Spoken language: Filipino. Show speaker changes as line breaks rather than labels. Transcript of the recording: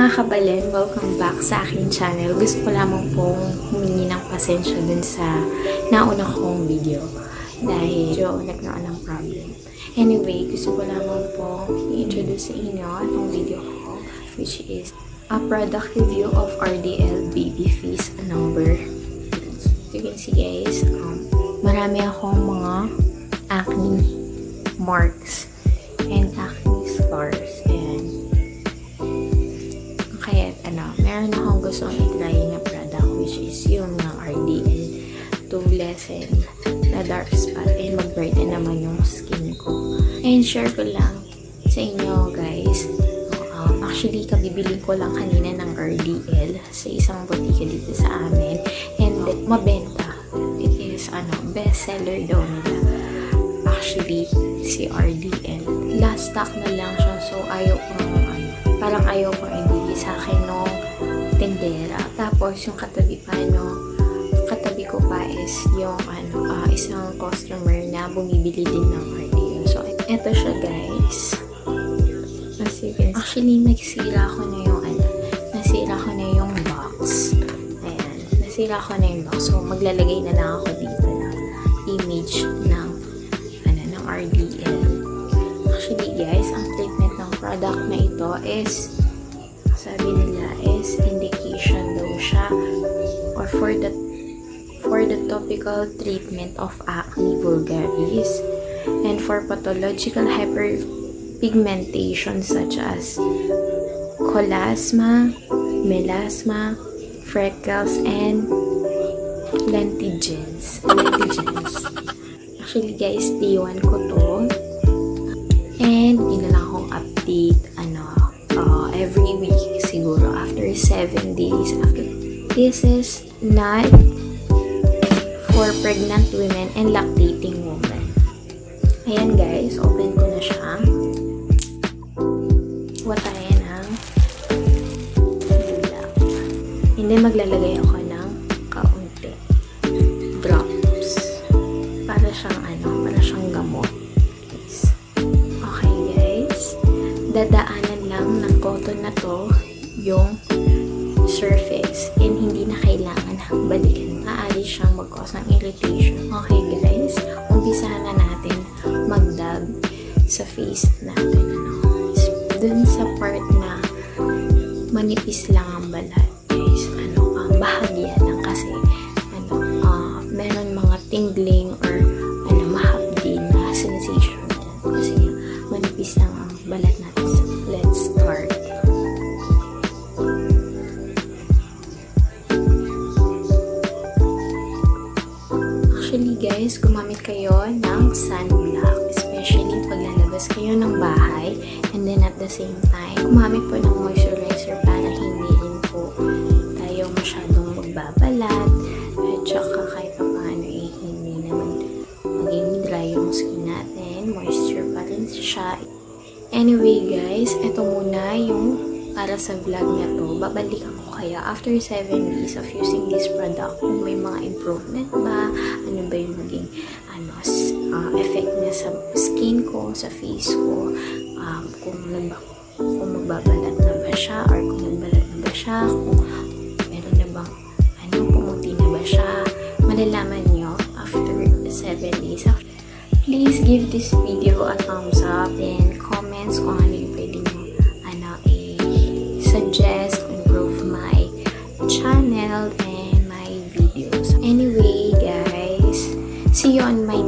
Mga kabalen, welcome back sa aking channel. Gusto ko lamang pong humingi ng pasensya dun sa nauna kong video dahil nagkaroon ng problem. Anyway, gusto ko lamang pong i-introduce sa inyo itong video ko, which is a product review of RDL Baby Face number. You can see guys, marami akong mga acne marks and acne scars. Meron akong gustong i-try na product, which is yung ng RDL to lessen na dark spot and mag-brighten naman yung skin ko. And share ko lang sa inyo guys, actually kabibili ko lang kanina ng RDL sa isang botika dito sa amin and mabenta. It is best seller daw nila actually si RDL. Last stock na lang siya, so ayaw ko ibigay sa akin nung tendera. Tapos yung katabi ko pa is yung isang customer na bumibili din ng RDL. So eto siya guys. Actually nasira ko na yung box. Ayan, nasira ko na yung box. So maglalagay na lang ako dito ng image ng RDL. Actually guys, ang treatment ng product na ito is, sabi nila is indication daw siya or for the topical treatment of acne vulgaris and for pathological hyperpigmentation such as chloasma, melasma, freckles, and lentigens. Actually guys, day 1 ko to and ginala akong update every week siguro after 7 days. This is not for pregnant women and lactating women. Ayan guys, open ko na siya. Watayan ang bulak. And then maglalagay ako ng kaunti drops para siyang gamot. Okay guys, dadaanan lang ng cotton na to yung surface and hindi na kailangan balikan. Maaari siyang mag-cause ng irritation. Okay guys, umpisahan na natin mag-dab sa face natin. Dun sa part na manipis lang ang balat guys, bahagya lang kasi meron mga tingling or mahapdi na sensation kasi manipis lang ang balat natin. Let's start. Actually guys, gumamit kayo ng sunblock, especially pag lalabas kayo ng bahay, and then at the same time, gumamit po ng moisturizer para hindi rin po tayo masyadong magbabalat at saka kahit pa paano hindi naman maging dry yung skin natin, moisture pa rin siya. Anyway guys, ito muna yung para sa vlog na to. Babalikan ko kaya after 7 days of using this product kung may mga improvement ba, ano ba yung maging effect niya sa skin ko, sa face ko, kung magbabalat na ba siya or kung nagbalat na ba siya, kung meron na bang pumuti na ba siya, malalaman nyo after 7 days. Please give this video a thumbs up and comments kung ano yung pwede nyo i-suggest to improve my channel and my videos. Anyway guys, see you on my